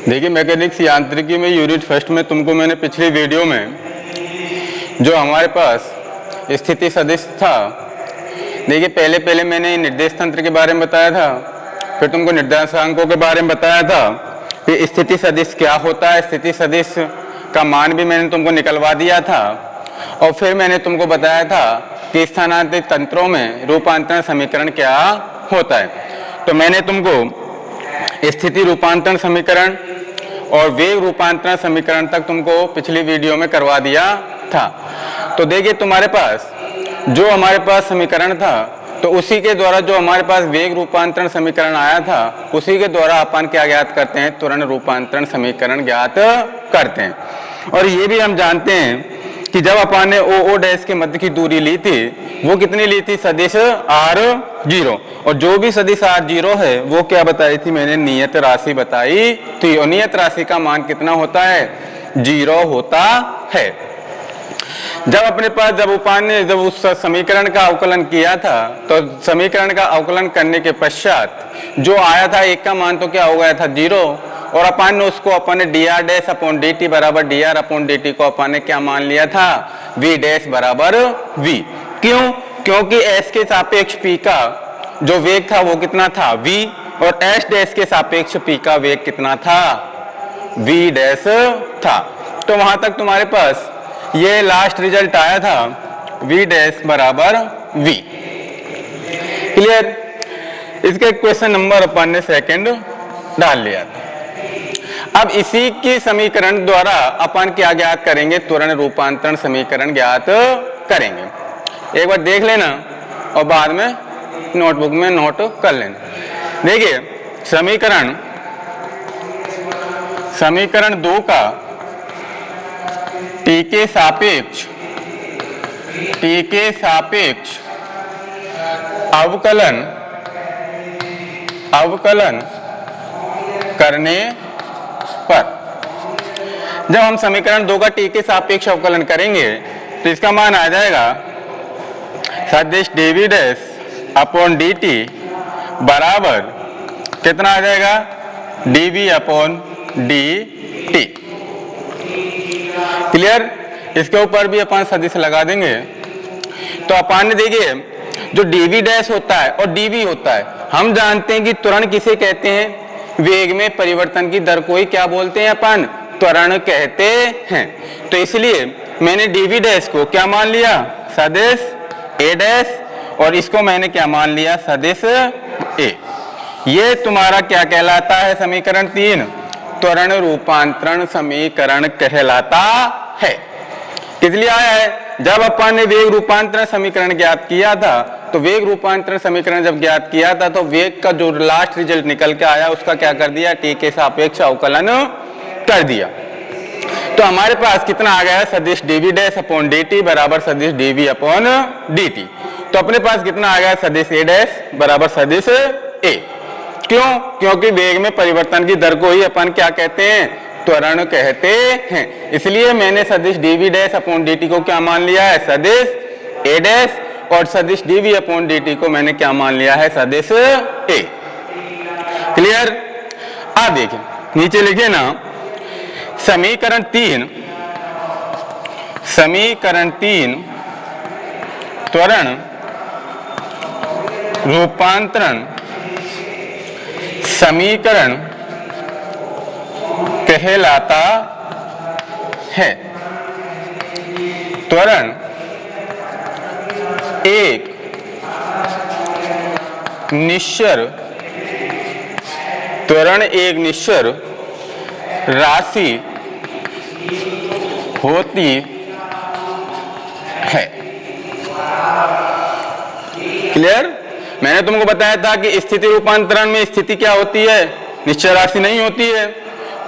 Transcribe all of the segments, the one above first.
देखिए, मैकेनिक्स यांत्रिकी में यूनिट फर्स्ट में तुमको मैंने पिछली वीडियो में जो हमारे पास स्थिति सदिश था, देखिए पहले मैंने निर्देश तंत्र के बारे में बताया था, फिर तुमको निर्देशांकों के बारे में बताया था, फिर स्थिति सदिश क्या होता है, स्थिति सदिश का मान भी मैंने तुमको निकलवा दिया था, और फिर मैंने तुमको बताया था कि स्थानांतरित तंत्रों में रूपांतरण समीकरण क्या होता है। तो मैंने तुमको स्थिति रूपांतरण समीकरण और वेग रूपांतरण समीकरण तक तुमको पिछली वीडियो में करवा दिया था। तो देखिए, तुम्हारे पास जो हमारे पास समीकरण था, तो उसी के द्वारा जो हमारे पास वेग रूपांतरण समीकरण आया था, उसी के द्वारा अपन क्या ज्ञात करते हैं, त्वरण रूपांतरण समीकरण ज्ञात करते हैं। और ये भी हम जानते हैं कि जब अपन ने ओ डैश के मध्य की दूरी ली थी, वो कितनी ली थी, सदिश r0, और जो भी सदिश r0 है वो क्या बताई थी मैंने, नियत राशि बताई थी, और नियत राशि का मान कितना होता है, 0 होता है। जब अपने पास जब उस समीकरण का अवकलन किया था, तो समीकरण का अवकलन करने के पश्चात जो आया था एक का मान तो क्या हो गया था, 0, और अपन ने उसको अपन ने dr डैश अपॉन dt बराबर dr अपॉन dt को अपन ने क्या मान लिया था, v डैश बराबर v। क्यों? क्योंकि s के सापेक्ष p का जो वेग था वो कितना था, v, और s डैश के सापेक्ष p का वेग कितना था, v डैश था। तो वहां तक तुम्हारे पास ये लास्ट रिजल्ट आया था, v डैश बराबर v। क्लियर? इसका क्वेश्चन नंबर अपन ने सेकंड डाल लिया था। अब इसी के समीकरण द्वारा अपन क्या ज्ञात करेंगे, त्वरण रूपांतरण समीकरण ज्ञात करेंगे। एक बार देख लेना और बाद में नोटबुक में नोट कर लेना। देखिए, समीकरण 2 का t के सापेक्ष अवकलन करने पर, जब हम समीकरण 2 का t के सापेक्ष अवकलन करेंगे तो इसका मान आ जाएगा सदिश dv डैश अपॉन dt बराबर कितना आ जाएगा, dv अपॉन dt। क्लियर? इसके ऊपर भी अपन सदिश लगा देंगे। तो अपन ने देखिए जो dv डैश होता है और dv होता है, हम जानते हैं कि त्वरण किसे कहते हैं, वेग में परिवर्तन की दर को ही क्या बोलते हैं अपन, त्वरण कहते हैं। तो इसलिए मैंने dv डैश को क्या मान लिया, सदिश a डैश, और इसको मैंने क्या मान लिया, सदिश a। ये तुम्हारा क्या कहलाता है, समीकरण 3 त्वरण रूपांतरण समीकरण कहलाता है। इसलिए आया है, जब अपन ने वेग रूपांतरण समीकरण ज्ञात किया था, तो वेग रूपांतरण समीकरण जब ज्ञात किया था तो वेग का जो लास्ट रिजल्ट निकल के आया उसका क्या कर दिया, t के सापेक्ष अवकलन कर दिया। तो हमारे पास कितना आ गया, सदिश dv डैश अपॉन dt बराबर सदिश dv अपॉन dt। तो अपने पास कितना आ गया, सदिश a डैश बराबर सदिश a। क्यों? क्योंकि वेग में परिवर्तन की दर को ही अपन क्या कहते हैं, त्वरण कहते हैं। इसलिए मैंने सदिश dv डैश अपॉन dt को क्या मान लिया है, सदिश a डैश, और सदिश dv अपॉन dt को मैंने क्या मान लिया है, सदिश a। क्लियर? अब देखिए नीचे लिखे ना, समीकरण 3 त्वरण रूपांतरण समीकरण कहलाता है। त्वरण एक निश्चर राशि होती है। क्लियर? मैंने तुमको बताया था कि स्थिति रूपांतरण में स्थिति क्या होती है, निश्चय राशि नहीं होती है,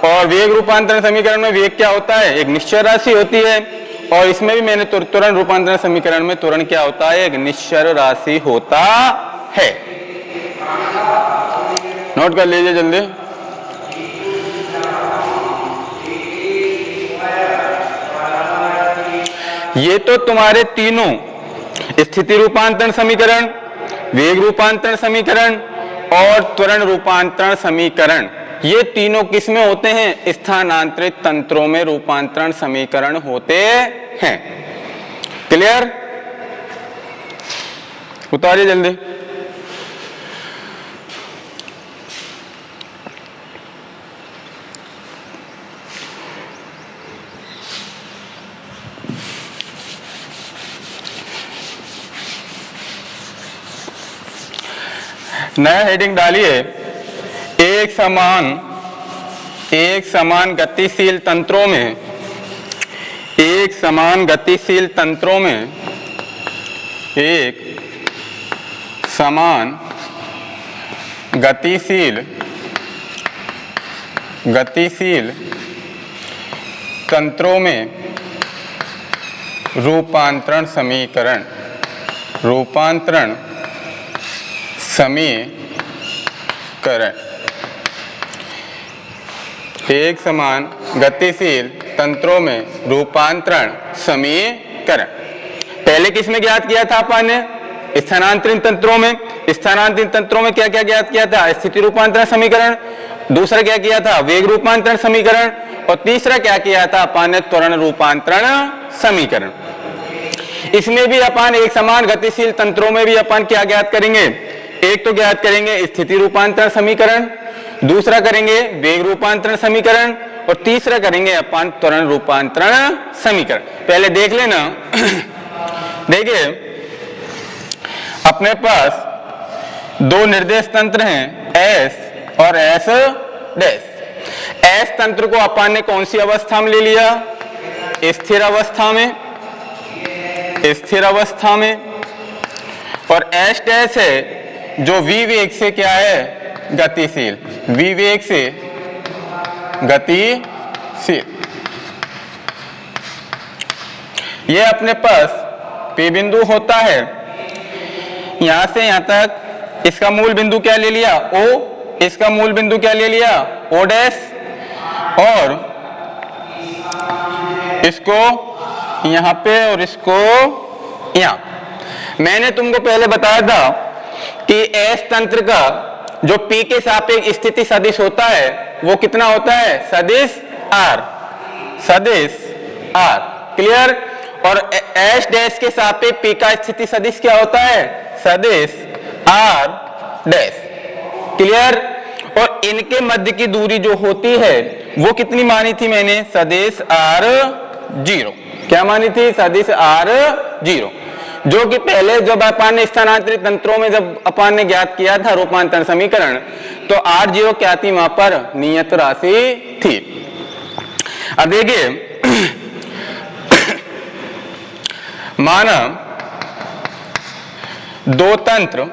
और वेग रूपांतरण समीकरण में वेग क्या होता है, एक निश्चय राशि होती है। और इसमें भी मैंने त्वरण रूपांतरण समीकरण में त्वरण क्या होता है, एक निश्चर राशि होता है। नोट कर लीजिए जल्दी। ये तो तुम्हारे तीनों स्थिति रूपांतरण समीकरण, वेग रूपांतरण समीकरण और त्वरण रूपांतरण समीकरण, ये तीनों किस में होते हैं? स्थानांतरित तंत्रों में रूपांतरण समीकरण होते हैं। क्लियर? उतारिए जल्दी। नया हेडिंग डालिए, एक समान गतिशील तंत्रों में, एक समान गतिशील तंत्रों में, एक समान गतिशील तंत्रों में रूपांतरण समीकरण एक समान गतिशील तंत्रों में रूपांतरण समीकरण। पहले किस में ज्ञात किया था अपन ने? स्थानांतरित तंत्रों में। स्थानांतरित तंत्रों में क्या क्या ज्ञात किया था? स्थिति रूपांतरण समीकरण। दूसरा क्या किया था? वेग रूपांतरण समीकरण। और तीसरा क्या किया था अपन ने? त्वरण रूपांतरण समीकरण। इसमें भी अपन एक समान गतिशील तंत्रों में भी अपन क्या ज्ञात करेंगे? एक तो ज्ञात करेंगे स्थिति रूपांतरण समीकरण, दूसरा करेंगे वेग रूपांतरण समीकरण, और तीसरा करेंगे अपन त्वरण रूपांतरण समीकरण। पहले देख लेना। देखिए, अपने पास दो निर्देश तंत्र हैं, एस और एस डैश। एस तंत्र को अपन ने कौन सी अवस्था में ले लिया? स्थिर अवस्था में। और एस डैश है जो v वेग से क्या है? गतिशील। v वेग से गतिशील। यह अपने पास P बिंदु होता है, यहां से यहां तक। इसका मूल बिंदु क्या ले लिया? O। इसका मूल बिंदु क्या ले लिया? O dash. और इसको यहां पे और इसको यहां। मैंने तुमको पहले बताया था कि एस तंत्र का जो P के सापेक्ष स्थिति सदिश होता है वो कितना होता है? सदिश R। क्लियर? और एस डैश के सापेक्ष P का स्थिति सदिश क्या होता है? सदिश R डैश। क्लियर? और इनके मध्य की दूरी जो होती है वो कितनी मानी थी मैंने? सदिश R0। क्या मानी थी? सदिश R0। जो कि पहले जब अपन ने स्थानांतरित तंत्रों में जब अपन ne ज्ञात किया था रूपांतरण समीकरण, तो R0 क्या थी? वहां पर नियत राशि थी। अब देखिए, माना दो तंत्र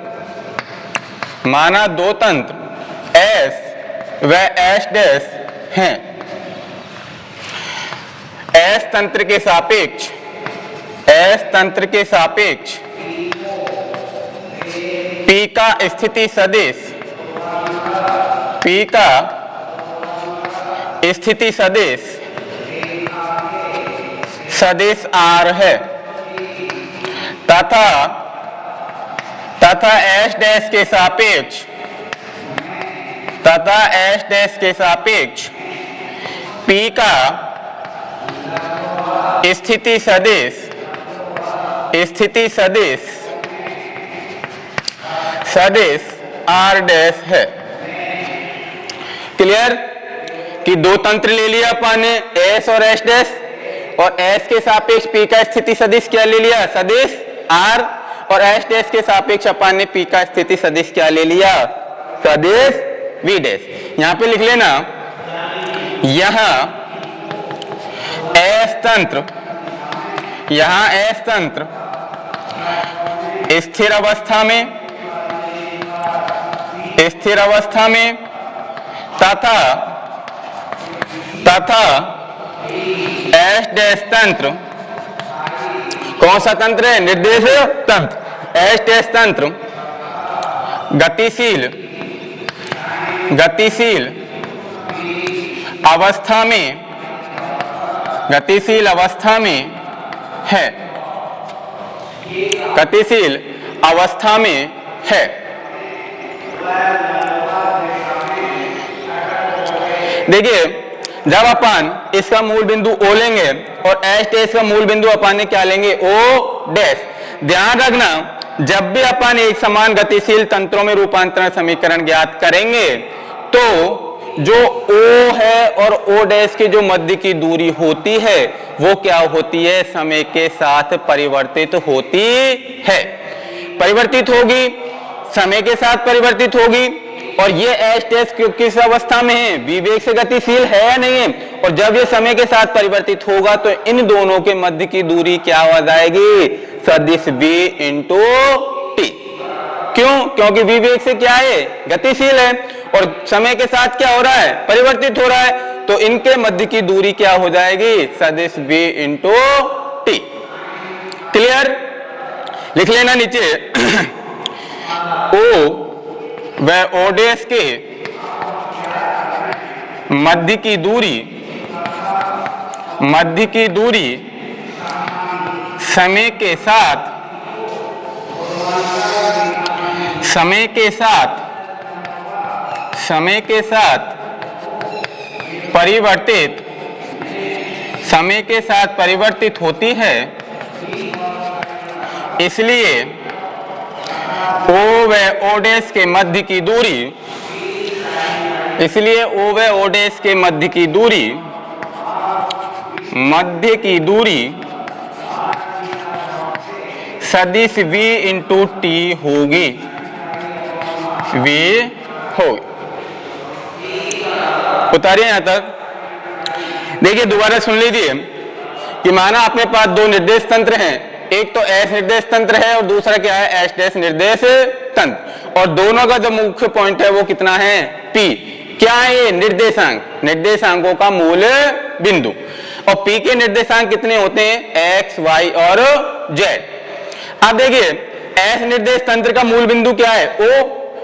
S व S डैश हैं। S तंत्र के सापेक्ष P का स्थिति सदिश R है, तथा S डैश के सापेक्ष P का स्थिति सदिश R डैश है। क्लियर? कि दो तंत्र ले लिया अपन ने, S और S डैश, और S के सापेक्ष P का स्थिति सदिश क्या ले लिया? सदिश R। और S डैश के सापेक्ष अपन ने P का स्थिति सदिश क्या ले लिया? सदिश V डैश। यहां पे लिख लेना, यहां S तंत्र स्थिर अवस्था में तथा S डैश तंत्र कौन सा तंत्र है? निर्देश तंत्र। S डैश तंत्र गतिशील अवस्था में है। देखिए जब अपन इसका मूल बिंदु O लेंगे और एच डैश का मूल बिंदु अपन क्या लेंगे O डैश। ध्यान रखना जब भी अपन एक समान गतिशील तंत्रों में रूपांतरण समीकरण ज्ञात करेंगे तो जो O है और O डैश की जो मध्य की दूरी होती है वो क्या होती है, समय के साथ परिवर्तित होती है, परिवर्तित होगी, समय के साथ परिवर्तित होगी। और ये एच डैश किस अवस्था में है, v वेग से गतिशील है या नहीं है, और जब ये समय के साथ परिवर्तित होगा तो इन दोनों के मध्य की दूरी क्या हो जाएगी, सदिश v इंटू टी। क्यों, क्योंकि v वेग से क्या है, गतिशील है, और समय के साथ क्या हो रहा है, परिवर्तित हो रहा है, तो इनके मध्य की दूरी क्या हो जाएगी, सदिश v इंटू टी। क्लियर, लिख लेना नीचे O व O डैश के मध्य की दूरी समय के साथ परिवर्तित होती है, इसलिए O व O डैश के मध्य की दूरी सदिश v इंटू टी होगी, उतारिए यहां तक। देखिए दोबारा सुन लीजिए कि माना अपने पास दो निर्देश तंत्र हैं, एक तो एस निर्देश तंत्र है और दूसरा क्या है, एच डैश निर्देश तंत्र, और दोनों का जो मुख्य पॉइंट है वो कितना है, P। क्या है ये, निर्देशांक, निर्देशांकों का मूल बिंदु, और P के निर्देशांक कितने होते हैं, x, y और z। अब देखिए एस निर्देश तंत्र का मूल बिंदु क्या है, O,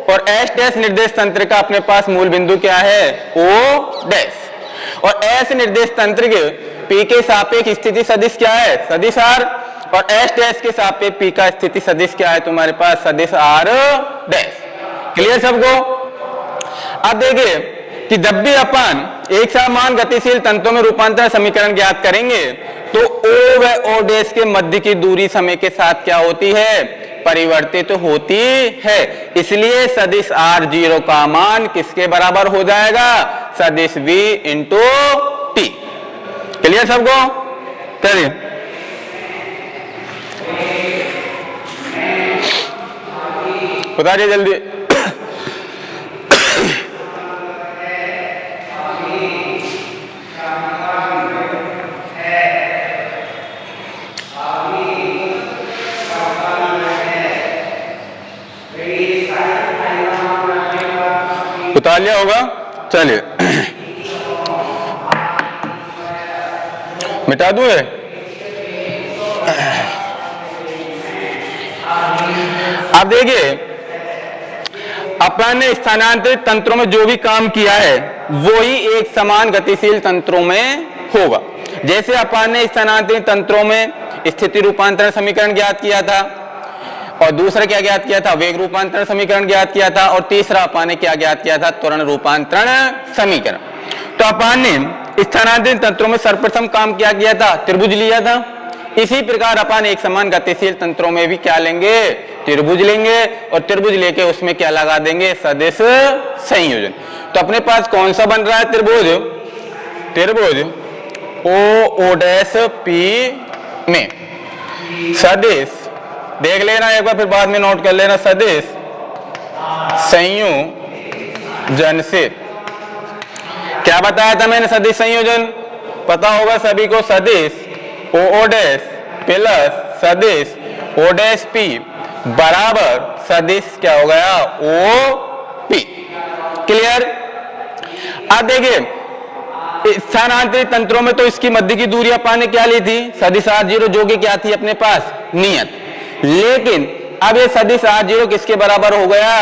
और एच डैश निर्देश तंत्र का अपने पास मूल बिंदु क्या है, O डैश, और एस निर्देश तंत्र के P के सापेक्ष स्थिति सदिश क्या है, सदिश R, और एच डैश के सापेक्ष P का स्थिति सदिश क्या है तुम्हारे पास, सदिश R डैश। क्लियर सबको। अब देखिए कि जब भी अपन एक समान गतिशील तंत्रों में रूपांतरण समीकरण ज्ञात करेंगे तो O व O डैश के मध्य की दूरी समय के साथ क्या होती है, परिवर्तित होती है, इसलिए सदिश R0 का मान किसके बराबर हो जाएगा, सदिश V इंटू टी। क्लियर सबको, चलिए बताइए जल्दी। उतार लिया होगा, चलिए मिटा दूं ये। अब देखिए अपन ने स्थानांतरित तंत्रों में जो भी काम किया है वो ही एक समान गतिशील तंत्रों में होगा। जैसे अपन ने स्थानांतरित तंत्रों में स्थिति रूपांतरण समीकरण ज्ञात किया था, और दूसरा क्या ज्ञात किया था, वेग रूपांतरण समीकरण ज्ञात किया था, और तीसरा अपन ने क्या ज्ञात किया था, त्वरण रूपांतरण समीकरण। तो अपन ने स्थानांतरित तंत्रों में सर्वप्रथम काम क्या किया था, त्रिभुज लिया था। इसी प्रकार अपन एक समान गतिशील तंत्रों में भी क्या लेंगे, त्रिभुज लेंगे, और त्रिभुज लेके उसमें क्या लगा देंगे, सदिश संयोजन। तो अपने पास कौन सा बन रहा है त्रिभुज, O डैश P में सदिश, देख लेना एक बार फिर बाद में नोट कर लेना, सदिश संयोजन से क्या बताया था मैंने, सदिश संयोजन पता होगा सभी को, सदिश O डैश प्लस सदिश O डैश P बराबर सदिश क्या हो गया, OP। क्लियर। अब देखिए स्थानांतरित तंत्रों में तो इसकी मध्य की दूरी अपन ने क्या ली थी, सदिश R0, जो कि क्या थी अपने पास, नियत। लेकिन अब ये सदिश R0 किसके बराबर हो गया,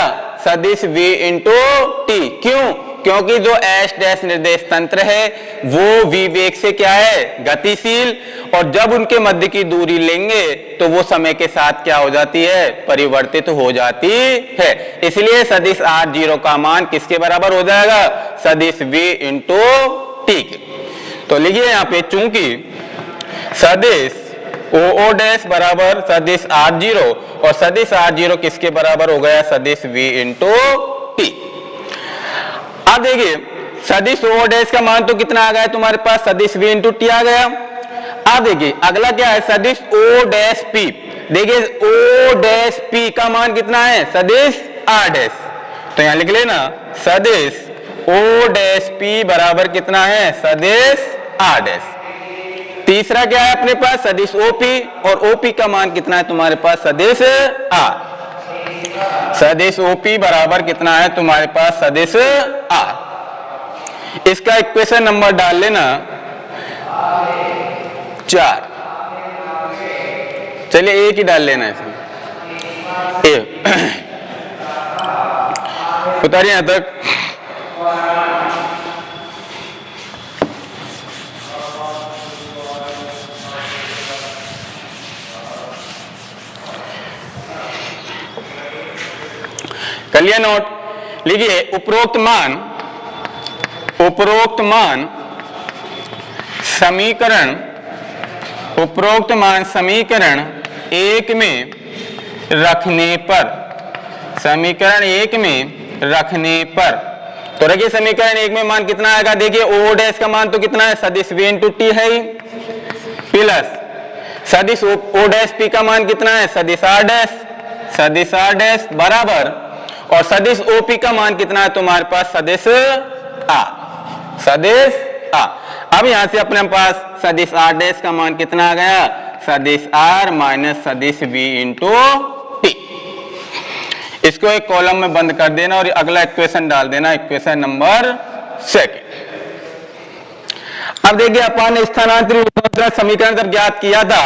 सदिश V इंटू टी। क्यों, क्योंकि जो एस डैश निर्देश तंत्र है वो v वेग से क्या है, गतिशील, और जब उनके मध्य की दूरी लेंगे तो वो समय के साथ क्या हो जाती है, परिवर्तित हो जाती है। इसलिए सदिश r0 का मान किसके बराबर हो जाएगा, सदिश v इंटू टी के। तो लिखिए यहाँ पे, चूंकि सदिश ओ डैश बराबर सदिश r0 और सदिश r0 किसके बराबर हो गया, सदिश v इंटू टी। अब देखिए सदिश ओ डैश का मान तो कितना आ गया तुम्हारे पास, सदिश v इंटू टी आ गया। अब देखिए अगला क्या है, सदिश ओ डैश पी। देखिए ओ डैश पी का मान कितना है, सदिश r डैश। तो यहां लिख लेना सदिश ओ डैश पी बराबर कितना है, सदिश r डैश। तीसरा क्या है अपने पास, सदिश ओपी, और ओपी का मान कितना है तुम्हारे पास, सदिश r। सदिश ओपी बराबर कितना है तुम्हारे पास, सदिश r। इसका इक्वेशन नंबर डाल लेना 4। चलिए एक ही डाल लेना है इसमें, एक। उतारिए यहां तक। कर लिया नोट। लिखिए उपरोक्त मान समीकरण, उपरोक्त मान समीकरण 1 में रखने पर, समीकरण 1 में रखने पर, तो रखिए समीकरण 1 में मान कितना आएगा, देखिए ओ डैश का मान तो कितना है, सदिश v इंटू टी है ही, प्लस सदिश ओ डैश पी का मान कितना है, सदिश r डैश, सदिश r डैश बराबर, और सदिश ओपी का मान कितना है तुम्हारे पास, सदिश आ, सदिश आ। अब यहां से अपने पास सदिश r डैश का मान कितना आ गया, सदिश r माइनस सदिश v इंटू टी। इसको एक कॉलम में बंद कर देना और अगला इक्वेशन डाल देना, इक्वेशन नंबर 2। अब देखिए अपन ने स्थानांतरित समीकरण जब ज्ञात किया था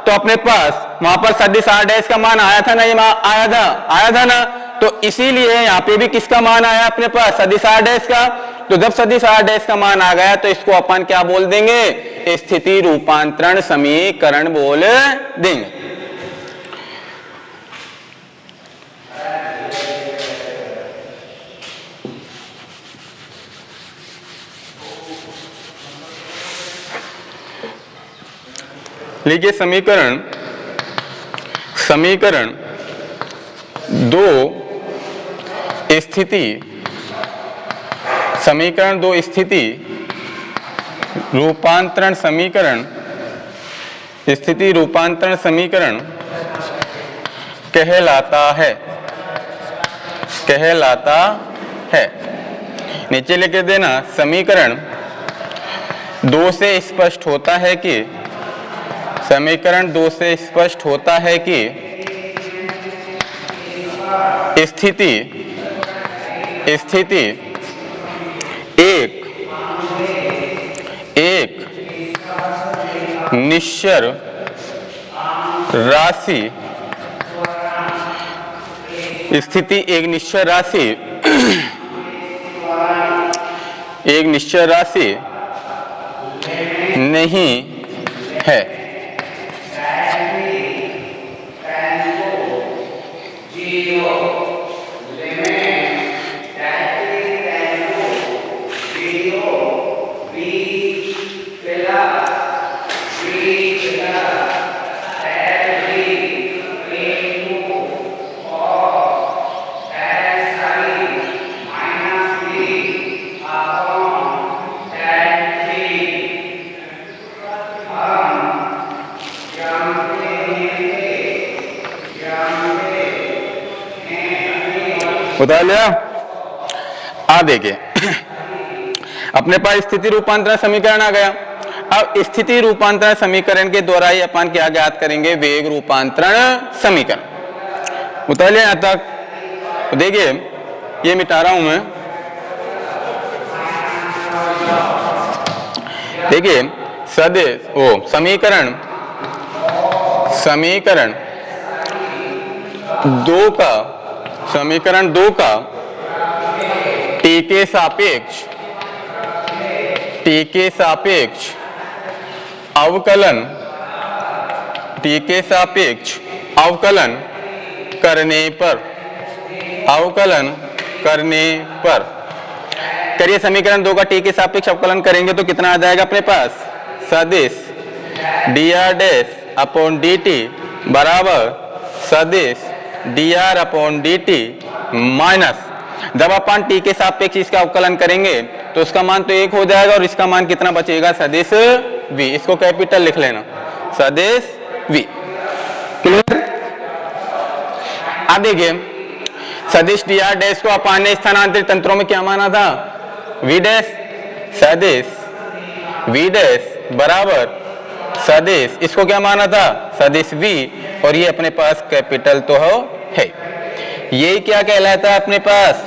तो अपने पास वहां पर सदिश r डैश का मान आया था ना, ये आया था ना, तो इसीलिए यहाँ पे भी किसका मान आया अपने पास, सदिश r डैश का। तो जब सदिश r डैश का मान आ गया तो इसको अपन क्या बोल देंगे, स्थिति रूपांतरण समीकरण बोल देंगे। लीजिए समीकरण 2 स्थिति, समीकरण 2 स्थिति रूपांतरण समीकरण, स्थिति रूपांतरण समीकरण कहलाता है। नीचे लिख देना, समीकरण 2 से स्पष्ट होता है कि, समीकरण 2 से स्पष्ट होता है कि स्थिति एक निश्चर राशि, स्थिति एक निश्चर राशि नहीं है। बता लिया। आ देखिए अपने पास स्थिति रूपांतरण समीकरण आ गया। अब स्थिति रूपांतरण समीकरण के द्वारा ही अपन क्या ज्ञात करेंगे, वेग रूपांतरण समीकरण। बता लिया यहां तक। तो देखिए ये मिटा रहा हूं मैं। देखिए समीकरण 2 का के सापेक्ष अवकलन करने पर करिए समीकरण 2 का टी के सापेक्ष अवकलन करेंगे तो कितना आ जाएगा अपने पास, सदिश dr डैश अपॉन dt बराबर सदिश dr अपॉन dt माइनस, जब अपन टी के सापेक्ष इसका अवकलन करेंगे तो उसका मान तो 1 हो जाएगा और इसका मान कितना बचेगा, सदिश v, इसको कैपिटल लिख लेना, सदिश v। क्लियर। अब देखिए सदिश dr डैश को अपन ने स्थानांतरित तंत्रों में क्या माना था, v डैश, सदिश v डैश बराबर सदिश, इसको क्या माना था, सदिश v, और ये अपने पास कैपिटल तो है। ये क्या कहलाता है अपने पास,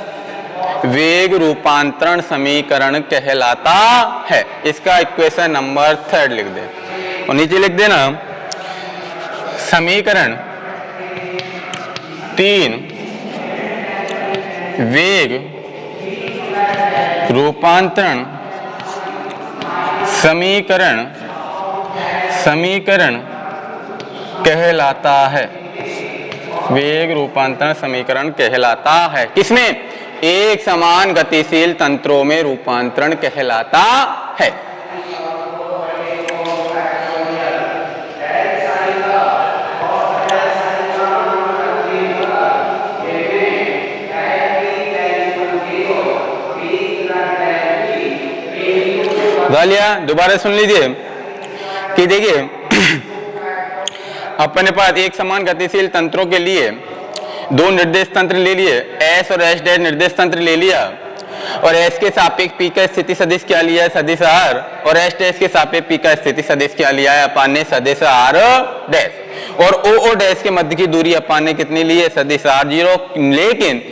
वेग रूपांतरण समीकरण कहलाता है। इसका इक्वेशन नंबर 3 लिख दे और नीचे लिख देना समीकरण 3 वेग रूपांतरण समीकरण कहलाता है, वेग रूपांतरण समीकरण कहलाता है। किसमें, एक समान गतिशील तंत्रों में रूपांतरण कहलाता है। गालिया दोबारा सुन लीजिए कि देखिए अपने पास एक समान गतिशील तंत्रों के लिए दो निर्देश तंत्र ले लिए, S और S डैश निर्देश तंत्र ले लिया और S के सापेक्ष P का स्थिति सदिश क्या लिया है, सदिश R, और S डैश के सापेक्ष P का स्थिति सदिश क्या लिया है अपन ने, सदिश R डैश, और O डैश के मध्य की दूरी अपन ने कितनी ली है, सदिश R0। लेकिन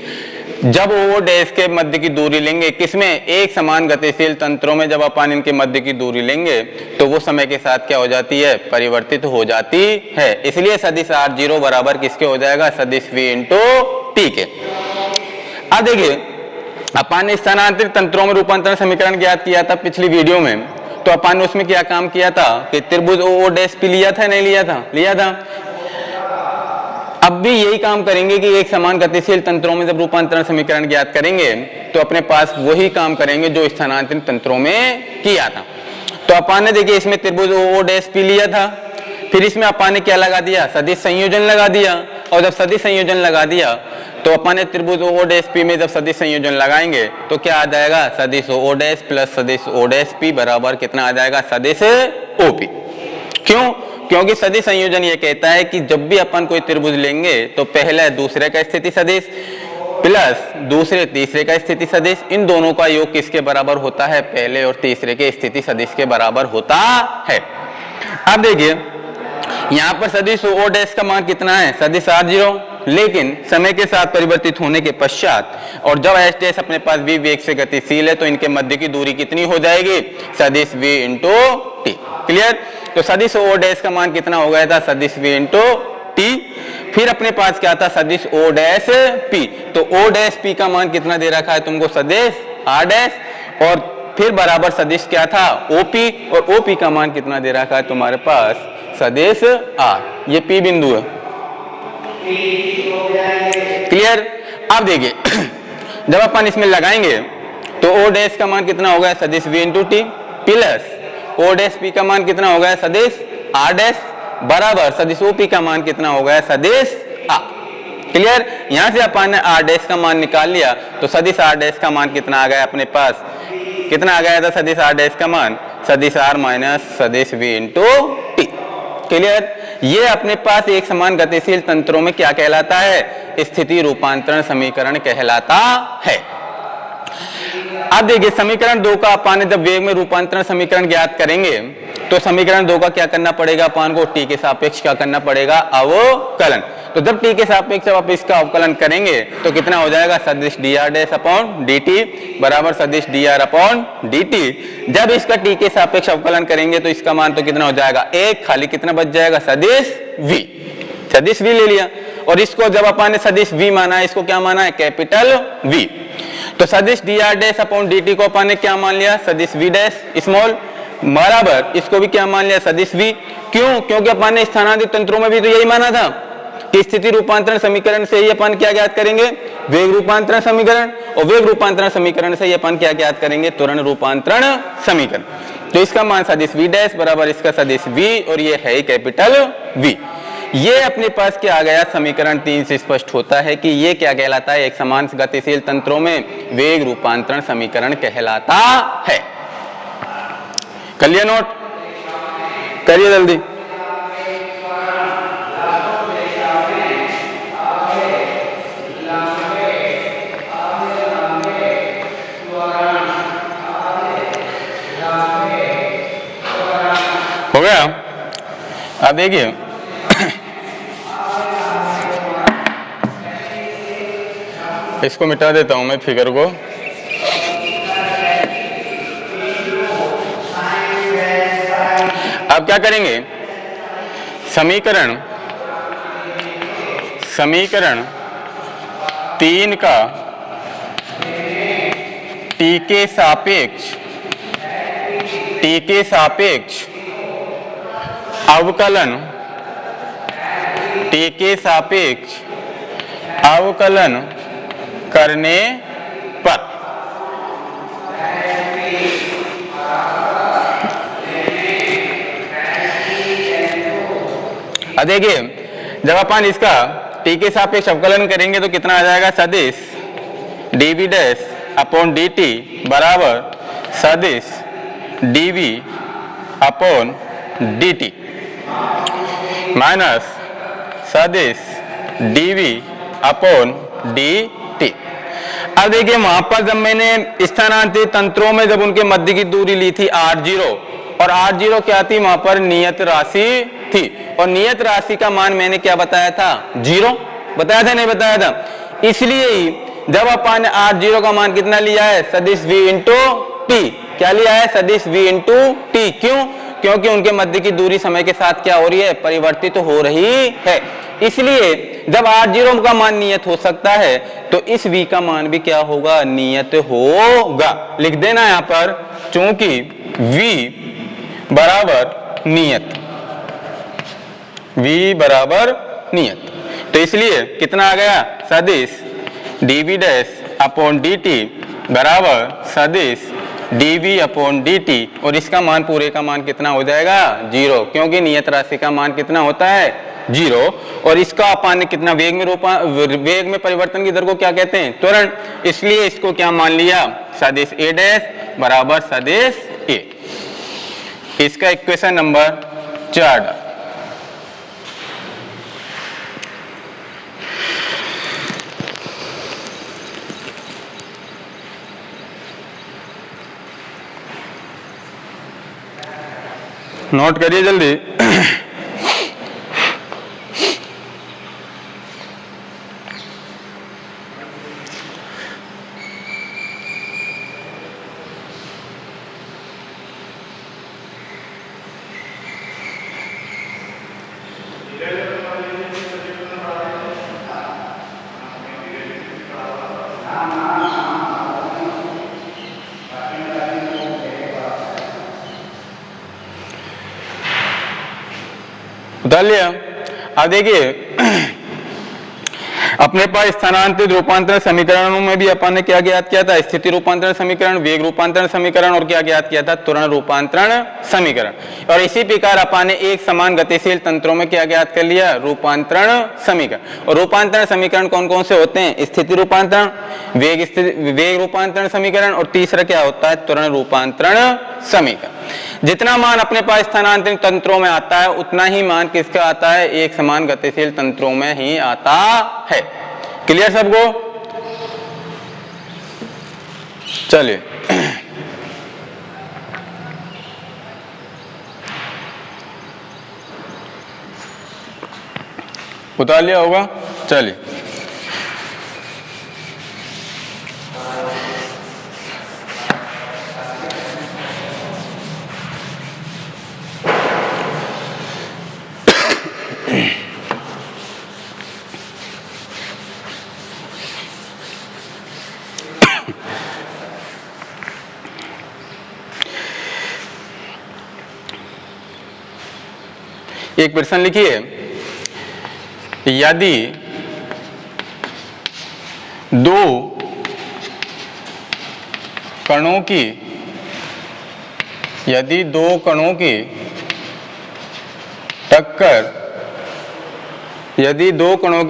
जब O डैश के मध्य की दूरी लेंगे किसमें, एक समान गतिशील तंत्रों में जब अपन इनके मध्य की दूरी लेंगे तो वो समय के साथ क्या हो जाती है, परिवर्तित हो जाती है। इसलिए सदिश R0 बराबर किसके हो जाएगा, सदिश V इंटू T के। अब देखिए अपन ने स्थानांतरित तंत्रों में रूपांतरण समीकरण ज्ञात किया था पिछली वीडियो में, तो अपन ने उसमें क्या काम किया था कि त्रिभुज O डैश P लिया था, नहीं लिया था। अब भी यही काम करेंगे कि एक समान गतिशील तंत्रों में जब रूपांतरण समीकरण ज्ञात करेंगे तो अपने पास वही काम करेंगे जो स्थानांतरित तंत्रों में किया था। तो अपन ने देखिए इसमें त्रिभुज O डैश P लिया था, फिर इसमें अपन ने क्या लगा दिया, सदिश संयोजन लगा दिया, और जब सदिश संयोजन लगा दिया तो अपन ने त्रिभुज O डैश P में जब सदिश संयोजन लगाएंगे तो क्या आ जाएगा, सदिश O डैश प्लस सदिश O डैश P बराबर कितना आ जाएगा, सदिश OP। क्यों, क्योंकि सदिश संयोजन ये कहता है कि जब भी अपन कोई त्रिभुज लेंगे तो पहले दूसरे का स्थिति सदिश प्लस दूसरे तीसरे का स्थिति सदिश, इन दोनों का योग किसके बराबर होता है, पहले और तीसरे के स्थिति सदिश के बराबर होता है। अब देखिए यहाँ पर सदिश O डैश का मान कितना है, सदिश R0, लेकिन समय के साथ परिवर्तित होने के पश्चात और जब S डैश अपने पास V वेग से गतिशील है तो इनके मध्य की दूरी कितनी हो जाएगी, सदिश V इंटू T। क्लियर। तो सदिश O डैश का मान कितना हो गया था, सदिश V इंटू T। फिर अपने पास क्या था, सदिश O डैश P, तो O डैश P का मान कितना दे रखा है तुमको, सदिश R डैश, और फिर बराबर सदिश क्या था, OP, और OP का मान कितना दे रखा है तुम्हारे पास, सदिश R। ये P बिंदु है। क्लियर। अब देखिए जब अपन इसमें लगाएंगे तो O डैश का मान कितना हो गया, सदिश V into T, plus O dash P का मान कितना हो गया, सदिश R डैश, बराबर सदिश OP का मान कितना हो गया, सदिश R। क्लियर। यहां से अपन ने R डैश का मान निकाल लिया तो सदिश R डैश का मान कितना आ गया अपने पास, कितना आ गया था सदिश R डैश का मान, सदिश R माइनस सदिश V इंटू T। क्लियर। ये अपने पास एक समान गतिशील तंत्रों में क्या कहलाता है, स्थिति रूपांतरण समीकरण कहलाता है। अब देखिए समीकरण 2 का अपन ने जब वेग में रूपांतरण समीकरण ज्ञात करेंगे तो समीकरण 2 का क्या करना पड़ेगा, अपन को T के सापेक्ष क्या करना पड़ेगा, अवकलन। तो जब T के सापेक्ष जब आप इसका अवकलन करेंगे तो कितना हो जाएगा, सदिश dr डैश अपॉन dt बराबर सदिश dr अपॉन dt। जब इसका T के सापेक्ष अवकलन करेंगे तो इसका मान तो कितना हो जाएगा, एक, खाली कितना बच जाएगा, सदिश V। सदिश V ले लिया और इसको जब अपन ने सदिश V माना है, इसको क्या माना है, कैपिटल V। तो सदिश D R dash upon d T को अपन ने क्या मान लिया, सदिश वी डैश स्मॉल बराबर इसको भी क्या मान लिया, सदिश वी। क्यों, क्योंकि अपन ने स्थानांतरित तंत्रों में भी तो यही माना था कि स्थिति रूपांतरण समीकरण से ही अपन क्या ज्ञात करेंगे, वेग रूपांतरण समीकरण, और वेग रूपांतरण समीकरण से ही अपन क्या ज्ञात करेंगे, त्वरण रूपांतरण समीकरण। तो इसका मान सदिश वी डैश बराबर इसका सदिश वी, और ये है कैपिटल वी। ये अपने पास क्या आ गया, समीकरण 3 से स्पष्ट होता है कि ये क्या कहलाता है, एक समान गतिशील तंत्रों में वेग रूपांतरण समीकरण कहलाता है। कर लिया नोट, करिए जल्दी। हो गया। अब देखिए इसको मिटा देता हूं मैं फिगर को। अब क्या करेंगे, समीकरण 3 का टी के सापेक्ष अवकलन, टी के सापेक्ष अवकलन करने पर देखिए जब अपन इसका टी के सापेक्ष अवकलन करेंगे तो कितना आ जाएगा, सदिश dv dash upon d t बराबर सदिश dv upon d t minus सदिश डीवी अपॉन डी टी। अब देखिए वहां पर जब मैंने स्थानांतरित तंत्रों में जब उनके मध्य की दूरी ली थी r0, और r0 क्या थी, वहां पर नियत राशि थी, और नियत राशि का मान मैंने क्या बताया था, 0 बताया था, नहीं बताया था। इसलिए ही जब अपन ने r0 का मान कितना लिया है, सदिश v इंटू टी, क्या लिया है, सदिश v इंटू टी। क्यों, क्योंकि उनके मध्य की दूरी समय के साथ क्या हो रही है, परिवर्तित हो रही है। इसलिए जब r0 का मान नियत हो सकता है तो इस v का मान भी क्या होगा, नियत होगा। लिख देना यहां पर, चूंकि v बराबर नियत, v बराबर नियत, तो इसलिए कितना आ गया, सदिश dv डैश अपॉन dt बराबर सदिश dv अपॉन dt, और इसका मान पूरे का मान कितना हो जाएगा, 0, क्योंकि नियत राशि का मान कितना होता है, 0, और इसका अपन ने कितना वेग में परिवर्तन की दर को क्या कहते हैं, त्वरण। इसलिए इसको क्या मान लिया, सदिश a डैश बराबर सदिश a। इसका इक्वेशन नंबर 4 नोट करिए जल्दी। उतार लिया। अब देखिए अपने पास स्थानांतरित रूपांतरण समीकरणों में भी अपन ने क्या ज्ञात किया था, स्थिति रूपांतरण समीकरण, वेग रूपांतरण समीकरण, और क्या ज्ञात किया था, त्वरण रूपांतरण समीकरण। और इसी प्रकार अपन ने एक समान गतिशील तंत्रों में क्या ज्ञात कर लिया, रूपांतरण समीकरण। और रूपांतरण समीकरण कौन कौन से होते हैं, स्थिति रूपांतरण, वेग रूपांतरण समीकरण, और तीसरा क्या होता है, त्वरण रूपांतरण समीकरण। जितना मान अपने पास स्थानांतरित तंत्रों में आता है उतना ही मान किसका आता है, एक समान गतिशील तंत्रों में ही आता है। क्लियर सबको, चलिए उतार लिया होगा, चलिए एक प्रश्न लिखिए, यदि दो कणों की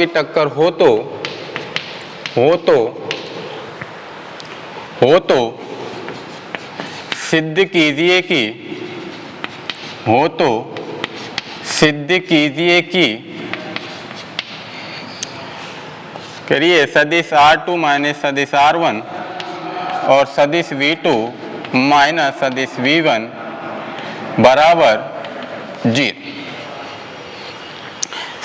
टक्कर हो तो सिद्ध कीजिए कि करिए सदिश R2 माइनस सदिश R1 और सदिश V2 माइनस सदिश V1 बराबर 0।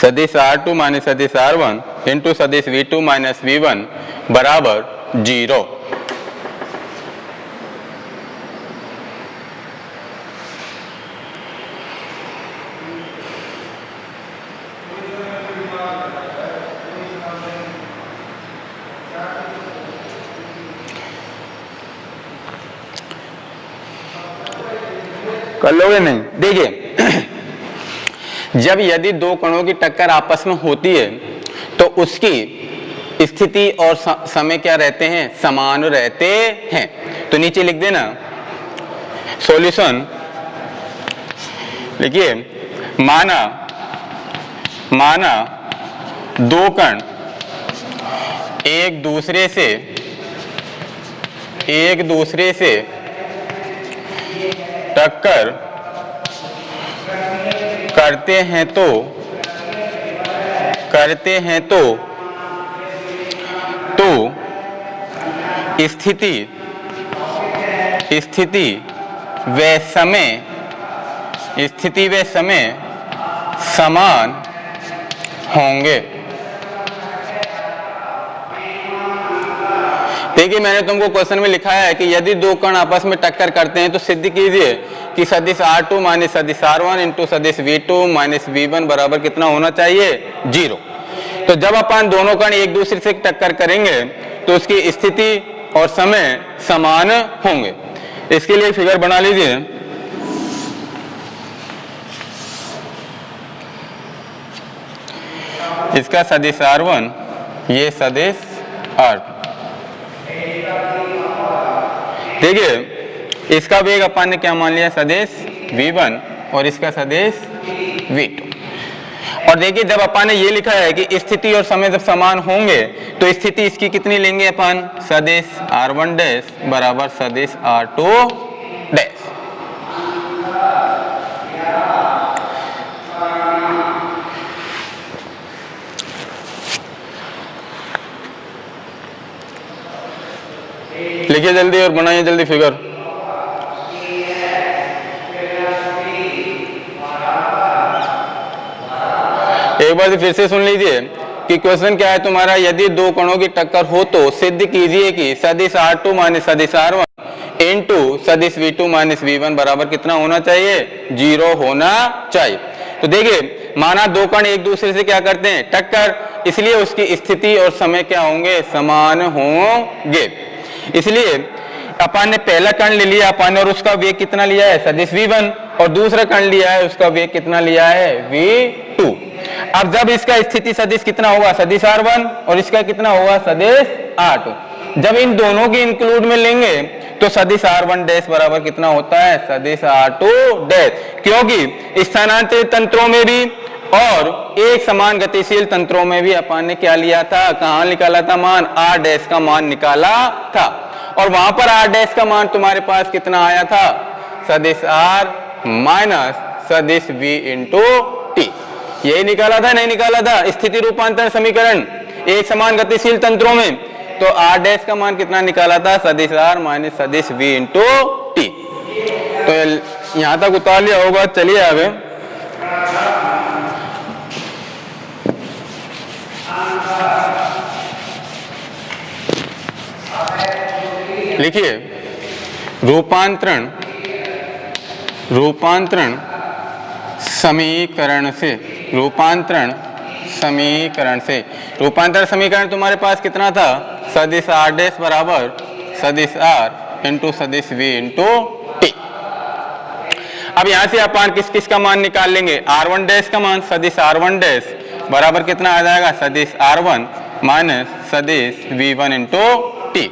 सदिश R2 माइनस सदिश R1 इंटू सदिश V2 माइनस V1 बराबर 0। कर लोगे नहीं? देखिए, जब यदि दो कणों की टक्कर आपस में होती है तो उसकी स्थिति और समय क्या रहते हैं? समान रहते हैं। तो नीचे लिख देना सॉल्यूशन। लिखिए, माना दो कण एक दूसरे से टक्कर करते हैं तो स्थिति व समय समान होंगे। देखिए, मैंने तुमको क्वेश्चन में लिखा है कि यदि दो कण आपस में टक्कर करते हैं तो सिद्ध कीजिए कि सदिश R2 माइनस सदिश R1 इंटू सदिश V2 माइनस V1 बराबर कितना होना चाहिए? 0। तो जब अपन दोनों कण एक दूसरे से टक्कर करेंगे तो उसकी स्थिति और समय समान होंगे। इसके लिए फिगर बना लीजिए। इसका सदिश R1, ये सदिश R2। देखिए, इसका वेग अपन ने क्या मान लिया? सदिश V1 और इसका सदिश V2। और देखिए, जब अपन ने ये लिखा है कि स्थिति और समय जब समान होंगे तो स्थिति इसकी कितनी लेंगे अपन? सदिश R1 डैश बराबर सदिश R2 डैश। लिखिए जल्दी और बनाइए जल्दी फिगर। एक बार फिर से सुन लीजिए कि क्वेश्चन क्या है तुम्हारा। यदि दो कणों की टक्कर हो तो सिद्ध कीजिए कि सदिश R2 माइनस सदिश R1 इंटू सदिश V2 माइनस V1 बराबर कितना होना चाहिए? 0 होना चाहिए। तो देखिए, माना दो कण एक दूसरे से क्या करते हैं? टक्कर, इसलिए उसकी स्थिति और समय क्या होंगे? समान होंगे। इसलिए अपन ने पहला कण ले लिया अपन ने और उसका वेग कितना लिया है? सदिश V1। और दूसरा कण लिया है, उसका वेग कितना लिया है? V2। अब जब इसका स्थिति सदिश कितना होगा? सदिश R1 और इसका कितना होगा? सदिश R2। जब इन दोनों की इंक्लूड में लेंगे तो सदिश R1 डैश बराबर कितना होता है? सदिश R2 डैश। क्योंकि स्थानांतरित तंत्रों में भी और एक समान गतिशील तंत्रों में भी अपन ने क्या लिया था? कहां निकाला था मान? R डैश का मान निकाला था। और वहां पर R डैश का मान तुम्हारे पास कितना आया था? सदिश R माइनस सदिश V इंटू T। यही निकाला था, नहीं निकाला था? स्थिति रूपांतरण समीकरण एक समान गतिशील तंत्रों में तो R डैश का मान कितना निकाला था? सदिश R माइनस सदिश V इंटू T। तो यहां तक उतार लिया होगा। चलिए आगे। लिखिए, रूपांतरण समीकरण समीकरण तुम्हारे पास कितना था? सदिश R डैश बराबर सदिश R इंटू सदिश V इंटू T। अब यहां से अपन किस किस का मान निकाल लेंगे, r1 डैश का मान, सदिश r1 डैश बराबर कितना आ जाएगा, सदिश r1 माइनस सदिश v1 इंटू टी,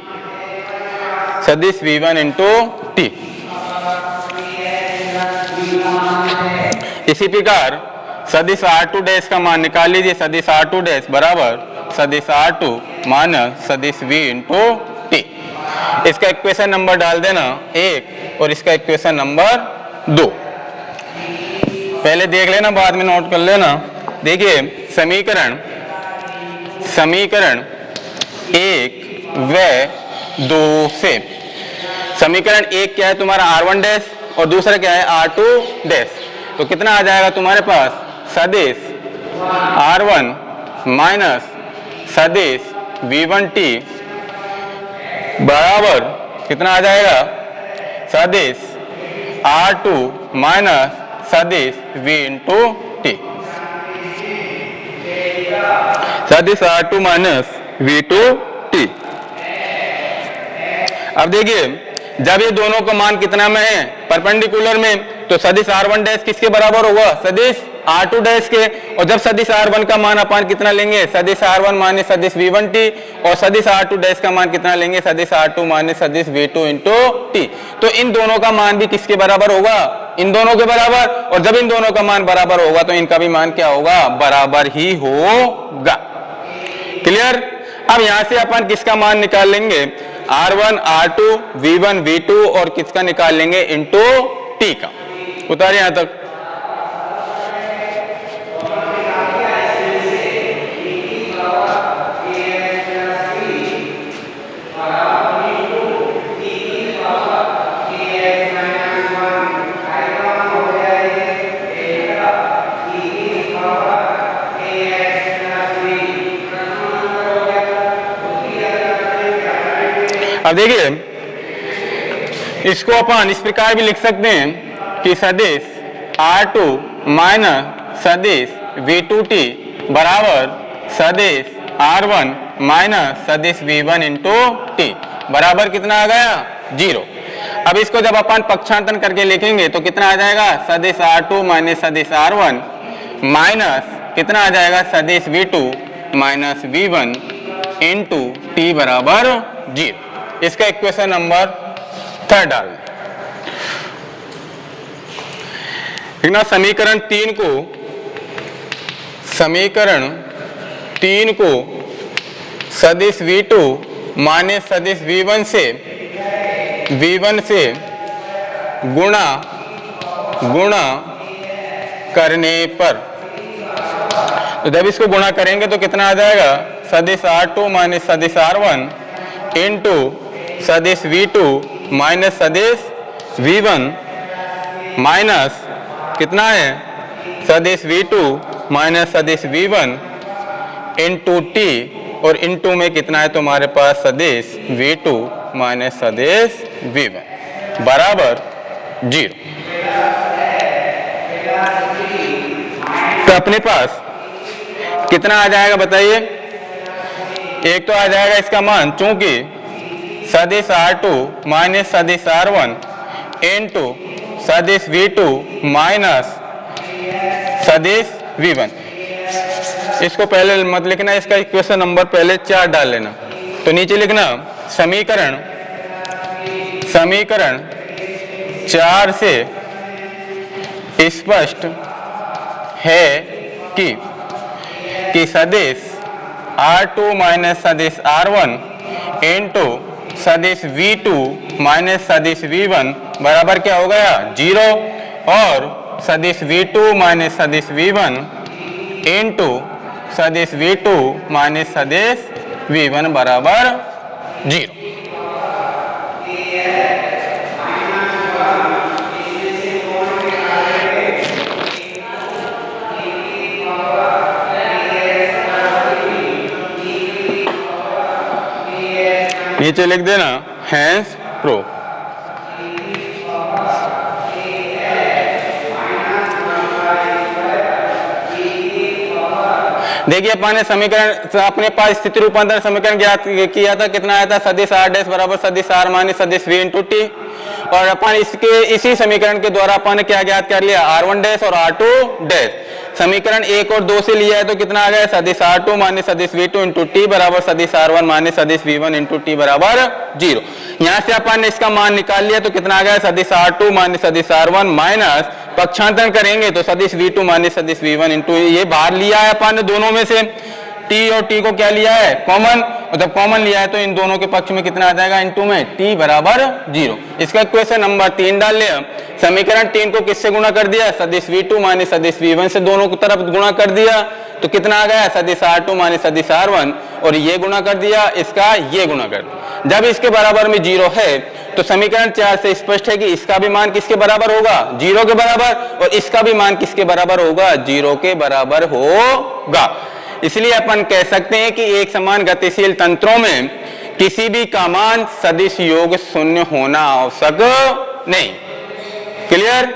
सदिश v1 इंटू टी। इसी प्रकार सदिश r2 डैश का मान निकाल लीजिए, सदिश r2 डैश बराबर सदिश r2 माइनस सदिश v इंटू टी। इसका इक्वेशन नंबर डाल देना 1 और इसका इक्वेशन नंबर 2। पहले देख लेना, बाद में नोट कर लेना। देखिए समीकरण 1 व 2 से समीकरण 1 क्या है तुम्हारा r1 डैश और दूसरा क्या है r2 डैश, तो कितना आ जाएगा तुम्हारे पास, सदिश r1 माइनस सदिश v1t बराबर कितना आ जाएगा, सदिश r2 माइनस सदिश v इंटू टी, सदिश r2 minus v to T. अब देखिए जब ये दोनों का मान कितना में है, परपेंडिकुलर में, तो सदिश r1 डैश किसके बराबर होगा, सदिश r2 डैश के, और जब सदिश r1 का मान अपन कितना लेंगे, सदिश r1 माइनस सदिश v1t, और सदिश r2 डैश का मान कितना लेंगे, सदिश r2 माइनस सदिश v2 इंटू टी। तो इन दोनों का मान भी किसके बराबर होगा, इन दोनों के बराबर, और जब इन दोनों का मान बराबर होगा तो इनका भी मान क्या होगा, बराबर ही होगा। क्लियर। अब यहां से अपन किसका मान निकाल लेंगे, r1 r2 v1 v2 और किसका निकाल लेंगे, इंटू टी का। उतारिए यहां तक। अब देखिए इसको अपन इस प्रकार भी लिख सकते हैं कि सदिश r2 माइनस सदिश v2t बराबर सदिश r1 माइनस सदिश v1 इंटू टी बराबर कितना आ गया, 0। अब इसको जब अपन पक्षांतरण करके लिखेंगे तो कितना आ जाएगा, सदिश r2 माइनस सदिश r1 माइनस कितना आ जाएगा, सदिश v2 minus v1 into T बराबर 0। इसका इक्वेशन नंबर 3 डाल दें। समीकरण 3 को सदिश v2 माइनस सदिश v1 से गुणा करने पर, तो जब इसको गुणा करेंगे तो कितना आ जाएगा, सदिश r2 माइनस सदिश r1 इंटू सदिश v2 माइनस सदिश v1 माइनस कितना है, सदिश v2 माइनस सदिश v1 इंटू टी, और इंटू में कितना है तुम्हारे पास, सदिश v2 माइनस सदिश v1 बराबर 0। तो अपने पास कितना आ जाएगा बताइए, एक तो आ जाएगा इसका मान, चूंकि सदिश r2 माइनस सदिश r1 इंटू सदिश v2 माइनस सदिश v1, इसको पहले मत लिखना, इसका इक्वेशन नंबर पहले 4 डाल लेना। तो नीचे लिखना समीकरण 4 से स्पष्ट है कि सदिश r2 माइनस सदिश r1 इंटू सदिश v2 माइनस सदिश v1 बराबर क्या हो गया, 0, और सदिश v2 माइनस सदिश v1 इंटू सदिश v2 माइनस सदिश v1 बराबर 0। नीचे लिख देना हैंस प्रूफ। देखिए अपने समीकरण, अपने पास स्थिति रूपांतरण समीकरण ज्ञात किया था, कितना आया था, सदिश r डैश बराबर सदिश r माइनस सदिश v इंटू टी, और अपन इसके इसी समीकरण के द्वारा अपन ने क्या ज्ञात कर लिया, r1 डैश और r2 डैश। समीकरण 1 और 2 से लिया है तो कितना आ गया, सदिश r2 माइनस सदिश v2 इंटू टी बराबर सदिश r1 माइनस सदिश v1 इंटू टी बराबर 0। यहां से अपन ने इसका मान निकाल लिया तो कितना आ गया, सदिश r2 माइनस सदिश r1 माइनस पक्षांतरण करेंगे तो सदिश v2 माइनस सदिश v1 इंटू, ये बाहर लिया है अपन ने दोनों में से, t और t को क्या लिया है, कॉमन, और जब कॉमन लिया है तो इन दोनों के पक्ष में कितना आ जाएगा, इनटू में t बराबर 0। इसका इक्वेशन नंबर 3 डाल लिया। समीकरण 3 को किससे गुणा कर दिया, सदिश v2 माइनस सदिश v1 से दोनों की तरफ गुणा कर दिया तो कितना आ गया, सदिश r2 माइनस सदिश r1, और ये गुणा कर दिया, इसका ये गुणा कर दिया। जब इसके बराबर में 0 है तो समीकरण 4 से स्पष्ट है कि इसका भी मान किसके बराबर होगा, 0 के बराबर, और इसका भी मान किसके बराबर होगा, 0 के बराबर होगा। इसलिए अपन कह सकते हैं कि एक समान गतिशील तंत्रों में किसी भी का मान सदिश योग शून्य होना आवश्यक नहीं। क्लियर?